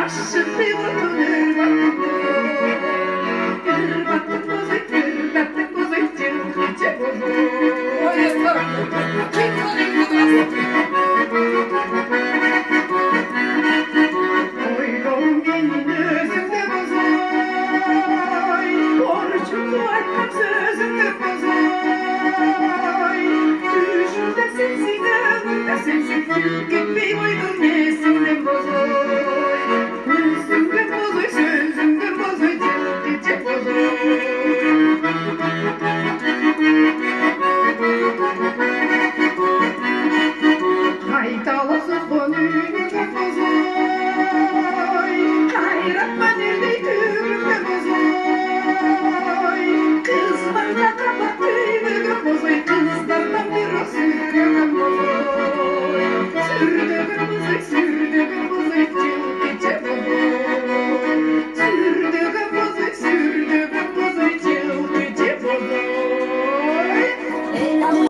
Aşık bir otur baktım gül baktım bozuk gül baktım bozuk gül bozuk. Oylum gelin özünde bozay, borcum var sözünde bozay. Düşünde sensin, de sensin, gitmeyi uydum nesinde bozay. Özünde bozay, sözünde bozay, gece bozay. Haytalasız gönlümde bozay, hayratma neredeydim bozay. Kızlarla kapattığım bozay, kızlardan bir o sürdüm bozay. Sürdüm bozay, sürdüm bozay,